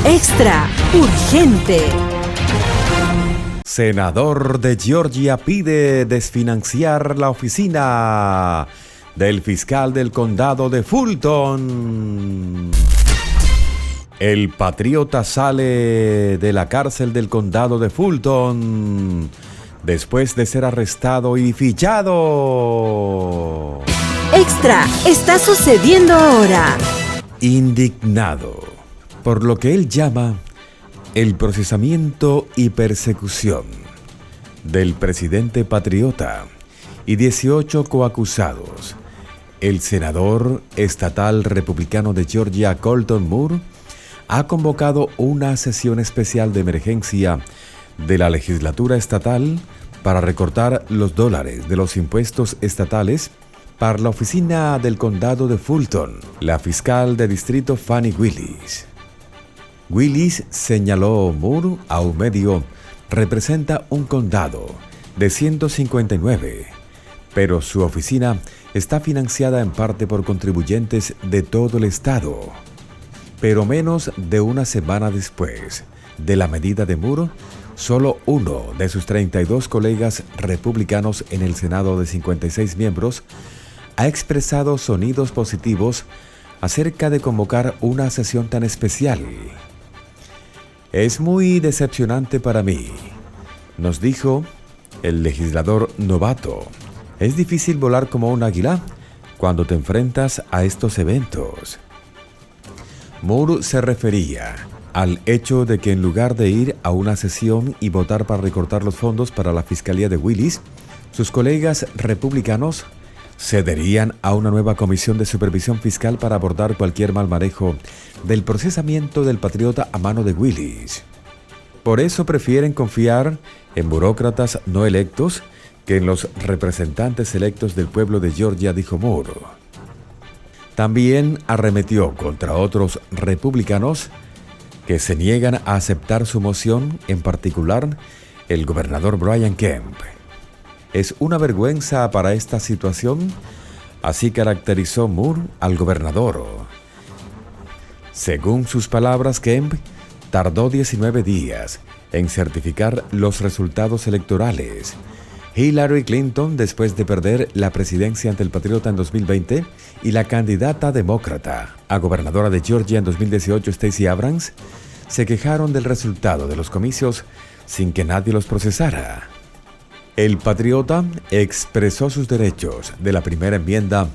Extra urgente. Senador de Georgia pide desfinanciar la oficina del fiscal del condado de Fulton. El patriota sale de la cárcel del condado de Fulton después de ser arrestado y fichado. Extra está sucediendo ahora. Indignado por lo que él llama el procesamiento y persecución del presidente patriota y 18 coacusados, el senador estatal republicano de Georgia, Colton Moore, ha convocado una sesión especial de emergencia de la legislatura estatal para recortar los dólares de los impuestos estatales para la oficina del condado de Fulton. La fiscal de distrito Fani Willis señaló Moore a un medio, representa un condado de 159, pero su oficina está financiada en parte por contribuyentes de todo el estado. Pero menos de una semana después de la medida de Moore, solo uno de sus 32 colegas republicanos en el Senado de 56 miembros ha expresado sonidos positivos acerca de convocar una sesión tan especial. Es muy decepcionante para mí, nos dijo el legislador novato. Es difícil volar como un águila cuando te enfrentas a estos eventos. Moore se refería al hecho de que en lugar de ir a una sesión y votar para recortar los fondos para la fiscalía de Willis, sus colegas republicanos cederían a una nueva comisión de supervisión fiscal para abordar cualquier mal manejo del procesamiento del patriota a mano de Willis. Por eso prefieren confiar en burócratas no electos que en los representantes electos del pueblo de Georgia, dijo Moore. También arremetió contra otros republicanos que se niegan a aceptar su moción, en particular el gobernador Brian Kemp. Es una vergüenza para esta situación, así caracterizó Moore al gobernador. Según sus palabras, Kemp tardó 19 días en certificar los resultados electorales. Hillary Clinton, después de perder la presidencia ante el patriota en 2020, y la candidata demócrata a gobernadora de Georgia en 2018, Stacey Abrams, se quejaron del resultado de los comicios sin que nadie los procesara. El patriota expresó sus derechos de la primera enmienda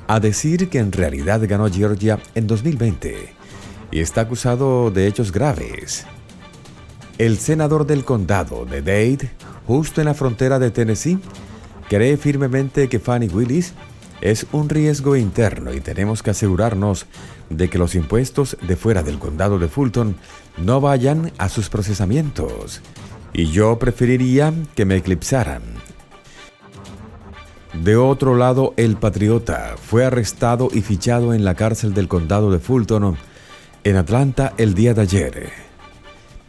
a decir que en realidad ganó Georgia en 2020 y está acusado de hechos graves. El senador del condado de Dade, justo en la frontera de Tennessee, cree firmemente que Fani Willis es un riesgo interno y tenemos que asegurarnos de que los impuestos de fuera del condado de Fulton no vayan a sus procesamientos. Y yo preferiría que me eclipsaran. De otro lado, el patriota fue arrestado y fichado en la cárcel del condado de Fulton, en Atlanta, el día de ayer.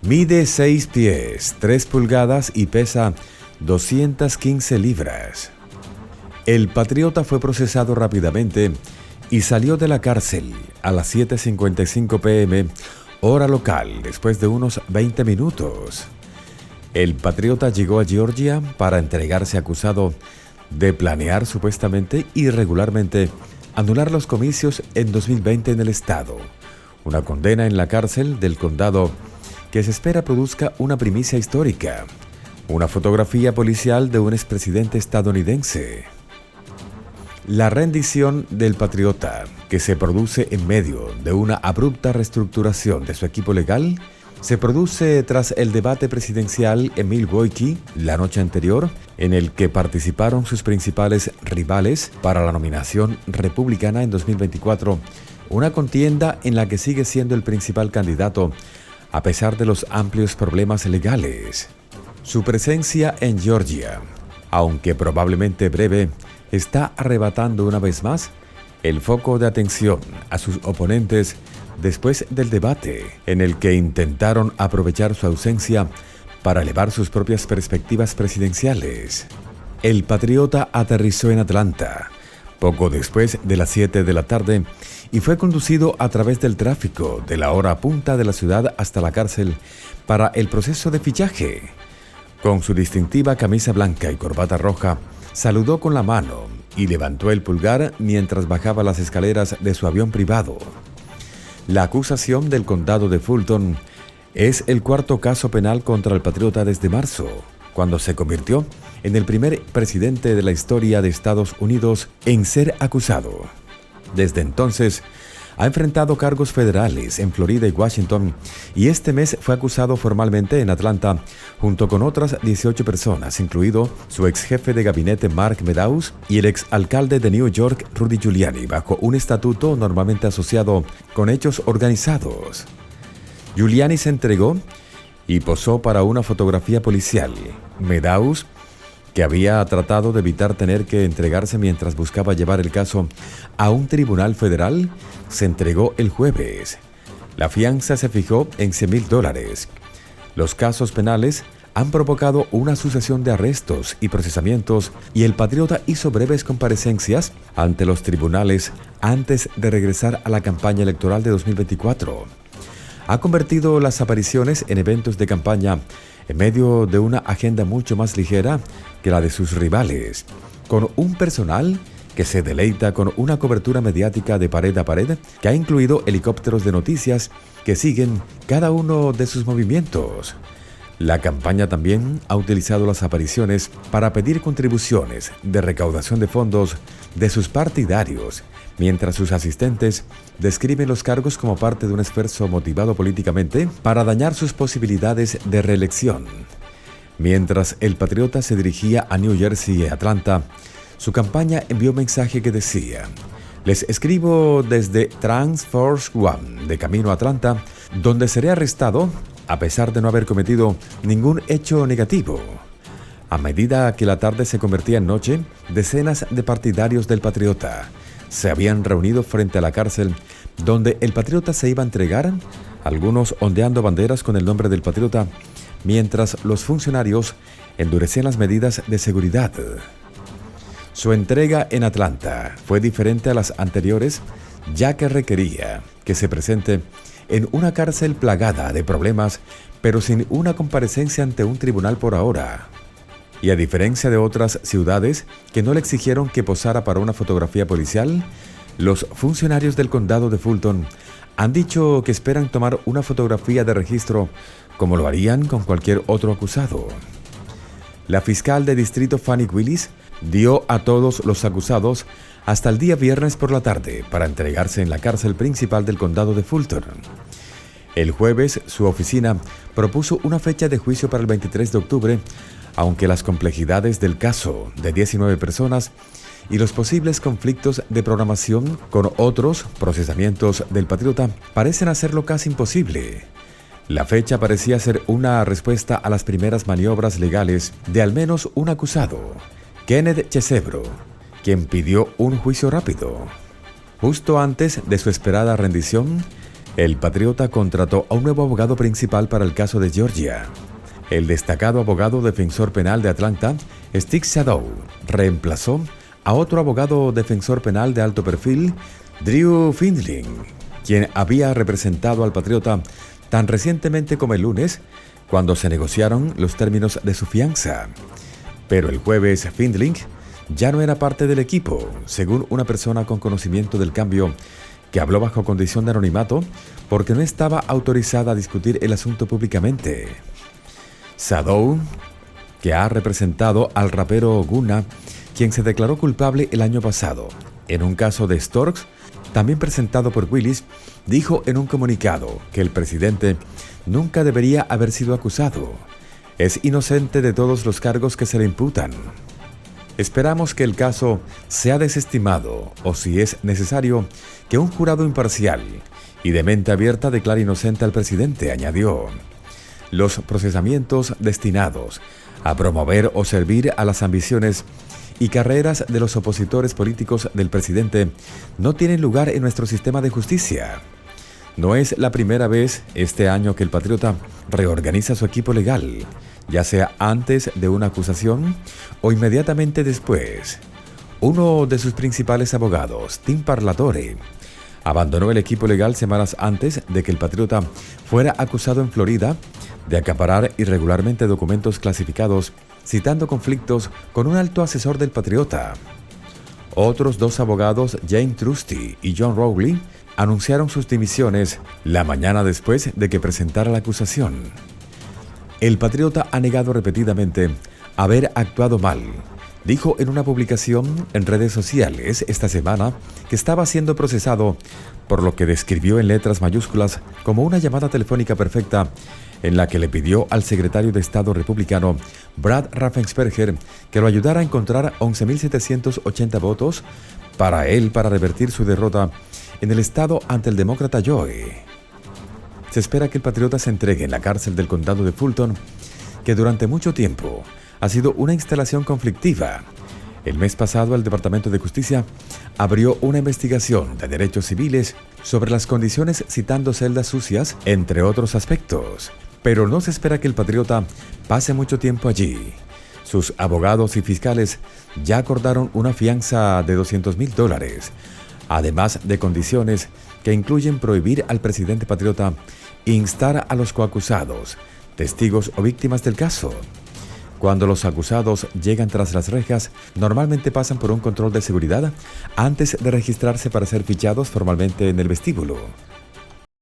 Mide 6 pies, 3 pulgadas y pesa 215 libras. El patriota fue procesado rápidamente y salió de la cárcel a las 7:55 p.m., hora local, después de unos 20 minutos. El patriota llegó a Georgia para entregarse acusado de planear supuestamente irregularmente anular los comicios en 2020 en el estado. Una condena en la cárcel del condado que se espera produzca una primicia histórica, una fotografía policial de un expresidente estadounidense. La rendición del patriota, que se produce en medio de una abrupta reestructuración de su equipo legal, se produce tras el debate presidencial en Milwaukee la noche anterior, en el que participaron sus principales rivales para la nominación republicana en 2024, una contienda en la que sigue siendo el principal candidato a pesar de los amplios problemas legales. Su presencia en Georgia, aunque probablemente breve, está arrebatando una vez más el foco de atención a sus oponentes después del debate en el que intentaron aprovechar su ausencia para elevar sus propias perspectivas presidenciales. El patriota aterrizó en Atlanta poco después de las 7 de la tarde y fue conducido a través del tráfico de la hora punta de la ciudad hasta la cárcel para el proceso de fichaje. Con su distintiva camisa blanca y corbata roja, saludó con la mano y levantó el pulgar mientras bajaba las escaleras de su avión privado. La acusación del condado de Fulton es el cuarto caso penal contra el patriota desde marzo, cuando se convirtió en el primer presidente de la historia de Estados Unidos en ser acusado. Desde entonces, ha enfrentado cargos federales en Florida y Washington y este mes fue acusado formalmente en Atlanta junto con otras 18 personas, incluido su ex jefe de gabinete Mark Meadows y el ex alcalde de New York Rudy Giuliani, bajo un estatuto normalmente asociado con hechos organizados. Giuliani se entregó y posó para una fotografía policial. Meadows, que había tratado de evitar tener que entregarse mientras buscaba llevar el caso a un tribunal federal, se entregó el jueves. La fianza se fijó en $100,000. Los casos penales han provocado una sucesión de arrestos y procesamientos y el patriota hizo breves comparecencias ante los tribunales antes de regresar a la campaña electoral de 2024. Ha convertido las apariciones en eventos de campaña en medio de una agenda mucho más ligera que la de sus rivales, con un personal que se deleita con una cobertura mediática de pared a pared que ha incluido helicópteros de noticias que siguen cada uno de sus movimientos. La campaña también ha utilizado las apariciones para pedir contribuciones de recaudación de fondos de sus partidarios, mientras sus asistentes describen los cargos como parte de un esfuerzo motivado políticamente para dañar sus posibilidades de reelección. Mientras el patriota se dirigía a New Jersey y Atlanta, su campaña envió un mensaje que decía: «Les escribo desde Trans Force One, de camino a Atlanta, donde seré arrestado a pesar de no haber cometido ningún hecho negativo». A medida que la tarde se convertía en noche, decenas de partidarios del patriota se habían reunido frente a la cárcel donde el patriota se iba a entregar, algunos ondeando banderas con el nombre del patriota, mientras los funcionarios endurecían las medidas de seguridad. Su entrega en Atlanta fue diferente a las anteriores, ya que requería que se presente en una cárcel plagada de problemas, pero sin una comparecencia ante un tribunal por ahora. Y a diferencia de otras ciudades que no le exigieron que posara para una fotografía policial, los funcionarios del condado de Fulton han dicho que esperan tomar una fotografía de registro como lo harían con cualquier otro acusado. La fiscal de distrito Fannie Willis dio a todos los acusados hasta el día viernes por la tarde para entregarse en la cárcel principal del condado de Fulton. El jueves, su oficina propuso una fecha de juicio para el 23 de octubre, aunque las complejidades del caso de 19 personas y los posibles conflictos de programación con otros procesamientos del patriota parecen hacerlo casi imposible. La fecha parecía ser una respuesta a las primeras maniobras legales de al menos un acusado, Kenneth Chesebro, quien pidió un juicio rápido. Justo antes de su esperada rendición, el patriota contrató a un nuevo abogado principal para el caso de Georgia. El destacado abogado defensor penal de Atlanta, Steve Shadow, reemplazó a otro abogado defensor penal de alto perfil, Drew Findling, quien había representado al patriota tan recientemente como el lunes, cuando se negociaron los términos de su fianza. Pero el jueves, Findling ya no era parte del equipo, según una persona con conocimiento del cambio que habló bajo condición de anonimato porque no estaba autorizada a discutir el asunto públicamente. Shadow, que ha representado al rapero Gunna, quien se declaró culpable el año pasado en un caso de Storks, también presentado por Willis, dijo en un comunicado que el presidente nunca debería haber sido acusado. Es inocente de todos los cargos que se le imputan. Esperamos que el caso sea desestimado o, si es necesario, que un jurado imparcial y de mente abierta declare inocente al presidente, añadió. Los procesamientos destinados a promover o servir a las ambiciones y carreras de los opositores políticos del presidente no tienen lugar en nuestro sistema de justicia. No es la primera vez este año que el patriota reorganiza su equipo legal, ya sea antes de una acusación o inmediatamente después. Uno de sus principales abogados, Tim Parlatore, abandonó el equipo legal semanas antes de que el patriota fuera acusado en Florida de acaparar irregularmente documentos clasificados, citando conflictos con un alto asesor del patriota. Otros dos abogados, James Trusty y John Rowley, anunciaron sus dimisiones la mañana después de que presentara la acusación. El patriota ha negado repetidamente haber actuado mal. Dijo en una publicación en redes sociales esta semana que estaba siendo procesado, por lo que describió en letras mayúsculas como una llamada telefónica perfecta en la que le pidió al secretario de Estado republicano Brad Raffensperger que lo ayudara a encontrar 11.780 votos para revertir su derrota en el estado ante el demócrata Joe. Se espera que el patriota se entregue en la cárcel del condado de Fulton, que durante mucho tiempo ha sido una instalación conflictiva. El mes pasado, el Departamento de Justicia abrió una investigación de derechos civiles sobre las condiciones, citando celdas sucias, entre otros aspectos. Pero no se espera que el patriota pase mucho tiempo allí. Sus abogados y fiscales ya acordaron una fianza de $200,000, además de condiciones que incluyen prohibir al presidente patriota instar a los coacusados, testigos o víctimas del caso. Cuando los acusados llegan tras las rejas, normalmente pasan por un control de seguridad antes de registrarse para ser fichados formalmente en el vestíbulo.